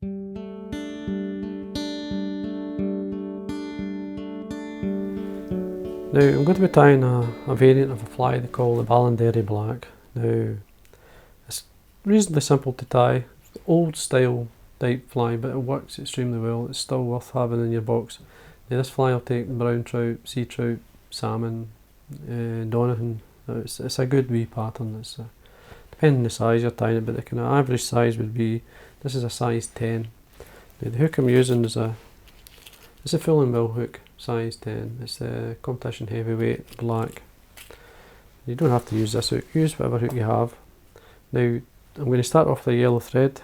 Now I'm going to be tying a variant of a fly they call the Ballinderry Black. Now it's reasonably simple to tie, old style type fly, but it works extremely well. It's still worth having in your box. Now this fly will take brown trout, sea trout, salmon, Donovan. It's a good wee pattern. It's depending on the size you're tying it, but the kind of average size would be, this is a size 10. Now the hook I'm using is it's a full and bill hook, size 10. It's a competition heavyweight black. You don't have to use this hook, use whatever hook you have. Now I'm going to start off with a yellow thread.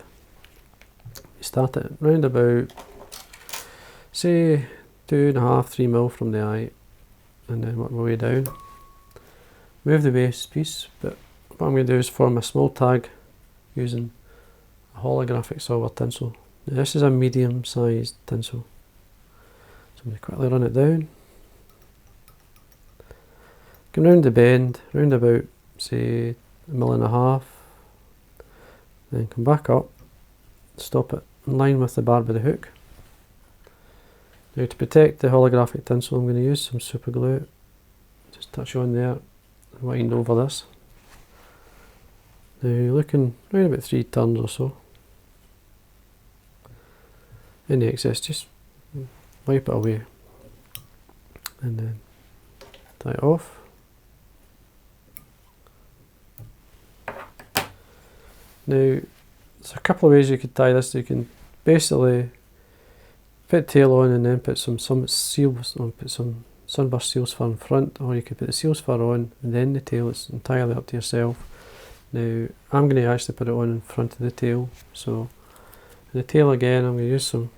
You start it round about, say 2.5–3 mil from the eye, and then work my way down. Move the base piece, but what I'm going to do is form a small tag using a holographic silver tinsel. Now this is a medium sized tinsel. So I'm going to quickly run it down. Come round the bend, round about say 1.5 mil, then come back up, stop it in line with the barb of the hook. Now to protect the holographic tinsel I'm going to use some super glue, just touch on there and wind over this. Now you're looking around about 3 turns or so. Any excess just wipe it away and then tie it off. Now there's a couple of ways you could tie this. You can basically put tail on and then put some seals on, put some Sunburst seals fur in front, or you could put the seals fur on and then the tail. It's entirely up to yourself. Now I'm going to actually put it on in front of the tail, so the tail again I'm going to use some,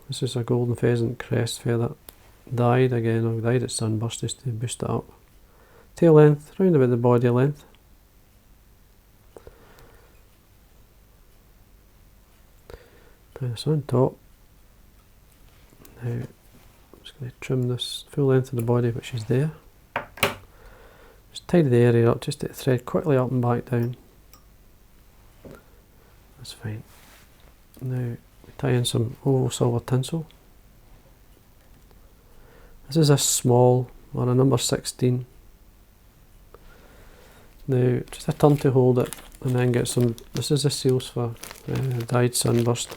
this is a golden pheasant crest feather dyed again. I've dyed it Sunburst just to boost it up. Tail length round about the body length. Put this on top. Now I'm just going to trim this full length of the body which is there. Just tidy the area up, just to thread quickly up and back down. That's fine. Now we tie in some oval silver tinsel. This is a small, or a number 16. Now just a turn to hold it and then get some, this is a seals for dyed Sunburst.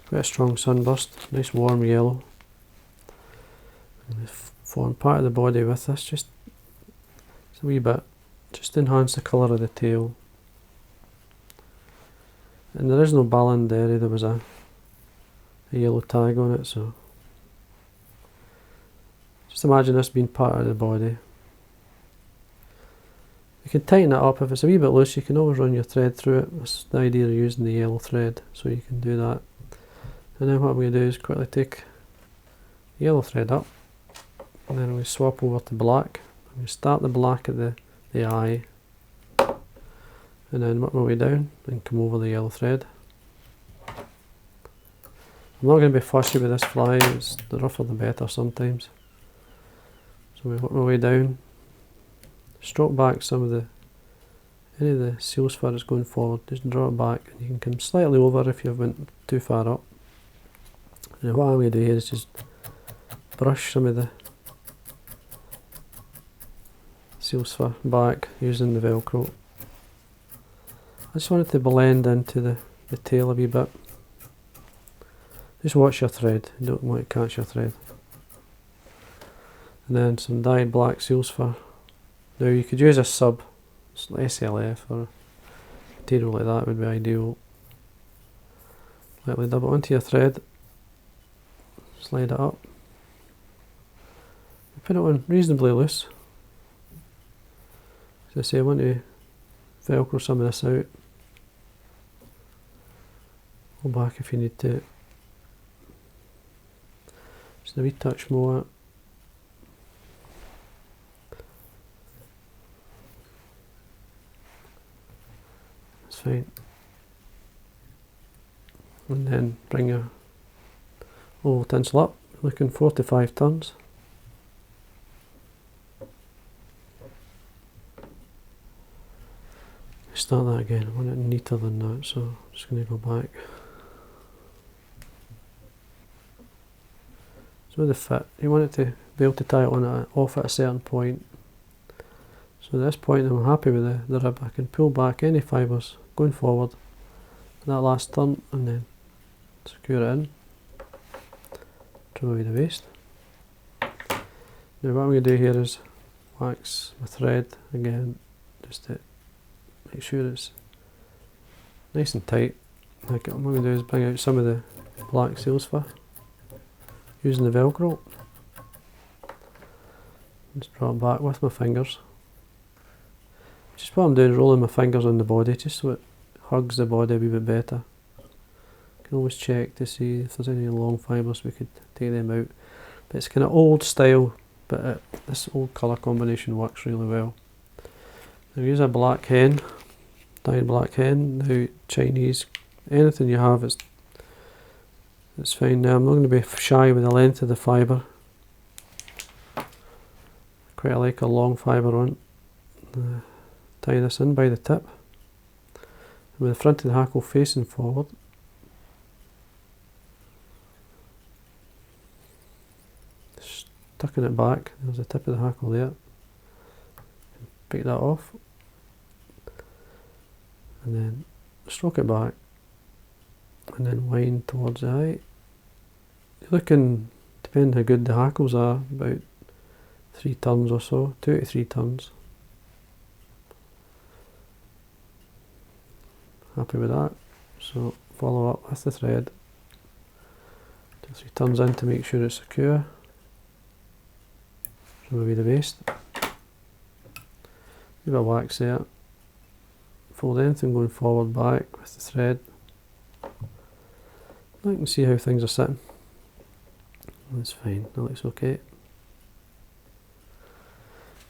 Quite a strong Sunburst, nice warm yellow. And form part of the body with this, just a wee bit, just to enhance the colour of the tail. And there is no Ballinderry, there was a yellow tag on it, so just imagine this being part of the body. You can tighten it up. If it's a wee bit loose you can always run your thread through it. That's the idea of using the yellow thread, so you can do that. And then what I'm going to do is quickly take the yellow thread up, and then I'm going to swap over to black. I'm going to start the black at the eye, and then work my way down and come over the yellow thread. I'm not going to be fussy with this fly, it's the rougher the better sometimes. So we work my way down, stroke back any of the seals fur that's going forward, just draw it back, and you can come slightly over if you've went too far up. And what I'm going to do here is just brush some of the seals fur back using the velcro. I just want it to blend into the tail a wee bit. Just watch your thread, you don't want to catch your thread. And then some dyed black seals fur. Now you could use a sub, SLF or material like that would be ideal. Lightly dub it onto your thread, slide it up, put it on reasonably loose. As I say, I want to velcro some of this out. Go back if you need to. Just a wee touch more. That's fine. And then bring your oval tinsel up, looking 4 to 5 turns. Start that again, I want it neater than that, so I'm just going to go back. So the fit, you want it to be able to tie it on off at a certain point. So at this point I'm happy with the rib. I can pull back any fibres going forward that last turn and then secure it in, trim away the waste. Now what I'm going to do here is wax my thread again, just to make sure it's nice and tight. Like what I'm going to do is bring out some of the black seals fur using the velcro. Just draw it back with my fingers. Just what I'm doing, rolling my fingers on the body just so it hugs the body a wee bit better. You can always check to see if there's any long fibres, we could take them out. But it's kind of old style, but this old colour combination works really well. Now use a black hen, dyed black hen. Now Chinese, anything you have, it's fine. Now I'm not going to be shy with the length of the fibre. Quite like a long fibre on. Tie this in by the tip, and with the front of the hackle facing forward. Just tucking it back, there's the tip of the hackle there. Pick that off, and then stroke it back, and then wind towards the eye. You're looking, depending how good the hackles are, about 3 turns or so, 2 to 3 turns. Happy with that, so follow up with the thread, 2 or 3 turns in to make sure it's secure. Trim away the waste, leave a wax there, fold anything going forward back with the thread. I can see how things are sitting, that's fine, that looks okay.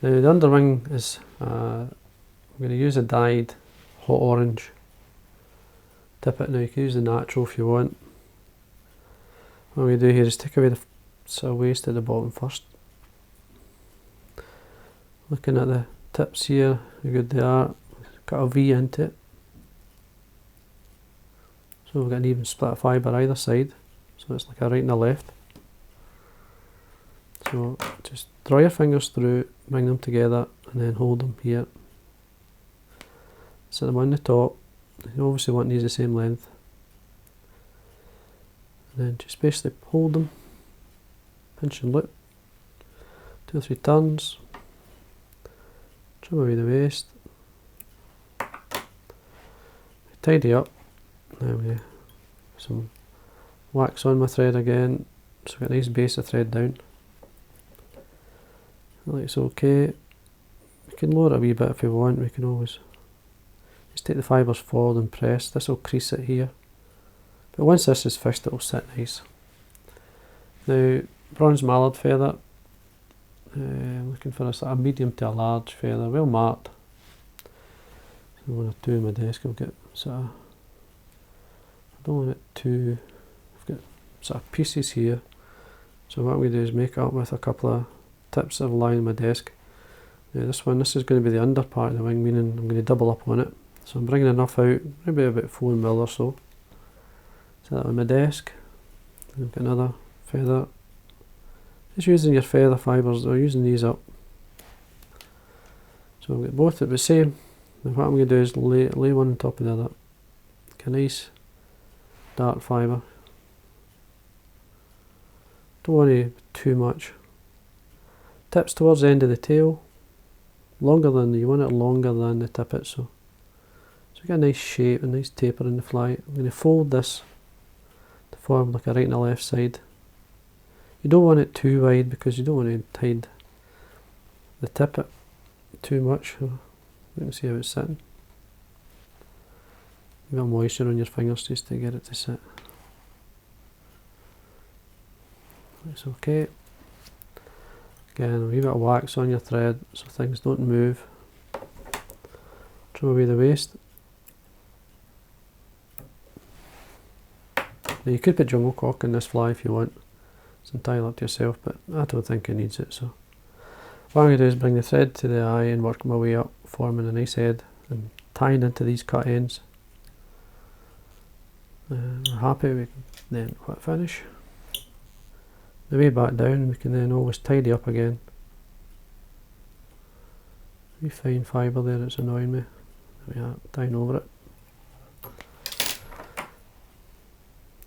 Now the underwing is, I'm going to use a dyed hot orange Tippet. Now you can use the natural if you want. What we do here is take away the sort of waste at the bottom first. Looking at the tips here, how good they are, cut a V into it. So we've got an even split of fibre either side, so it's like a right and a left. So just draw your fingers through, bring them together and then hold them here. Set them on the top. You obviously want these the same length. And then just basically hold them, pinch and loop, 2 or 3 turns, trim away the waste, tidy up. Now we have some wax on my thread again, so we've got a nice base of thread down. That looks okay. We can lower it a wee bit if we want, we can always just take the fibres forward and press. This will crease it here, but once this is fished it will sit nice. Now bronze mallard feather, looking for a sort of medium to a large feather, well marked. So 1 or 2 on my desk, I'll get sort of, I don't want it too, I've got sort of pieces here, so what we do is make it up with a couple of tips that have lying on my desk. Now this is going to be the under part of the wing, meaning I'm going to double up on it. So I'm bringing enough out, maybe about 4 mil or so. Set that on my desk. I've got another feather. Just using your feather fibres, or using these up. So I've got both at the same. And what I'm going to do is lay one on top of the other. Like a nice dark fibre. Don't worry too much. Tips towards the end of the tail. Longer than, you want it longer than the tippet, so we get a nice shape, a nice taper in the fly. I'm going to fold this to form like a right and a left side. You don't want it too wide because you don't want to hide the tippet too much. So you can see how it's sitting. A bit of moisture on your fingers just to get it to sit. It's okay. Again, a wee bit of wax on your thread so things don't move. Trim away the waste. Now you could put jungle cock in this fly if you want. It's entirely up to yourself, but I don't think it needs it. So what I'm going to do is bring the thread to the eye and work my way up, forming a nice head and tying into these cut ends. We're happy, we can then finish. the way back down, we can then always tidy up again. Wee fine fibre there, it's annoying me. There we are, down over it.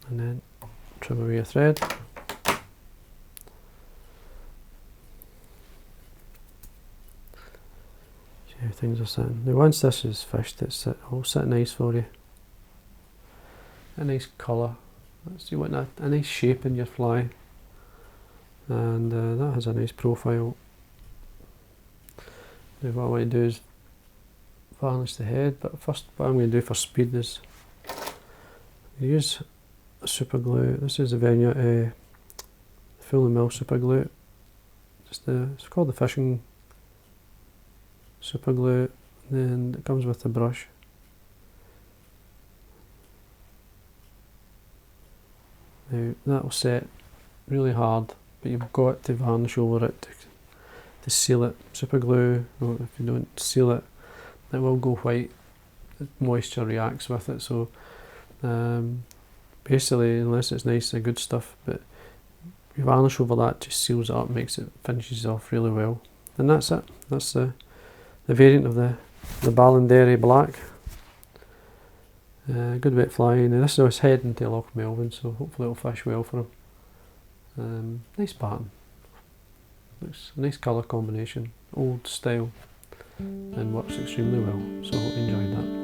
And then trim away a thread. See how things are sitting. Now once this is fished, it's all sit nice for you. A nice colour. You want a nice shape in your fly. And that has a nice profile. Now what I want to do is varnish the head, but first what I'm going to do for speed is use a super glue. This is a Venya Full and Mill super glue. It's called the fishing super glue, and it comes with the brush. Now that will set really hard, but you've got to varnish over it to seal it. Super glue, well, if you don't seal it, it will go white. Moisture reacts with it, so basically, unless it's nice and good stuff, but you varnish over that, just seals it up, makes it, finishes off really well. And that's it. That's the variant of the Ballinderry black. Good wet fly. Now this is his head into Loch Melvin, so hopefully it'll fish well for him. Nice pattern. Looks a nice colour combination, old style, and works extremely well. So I hope you enjoyed that.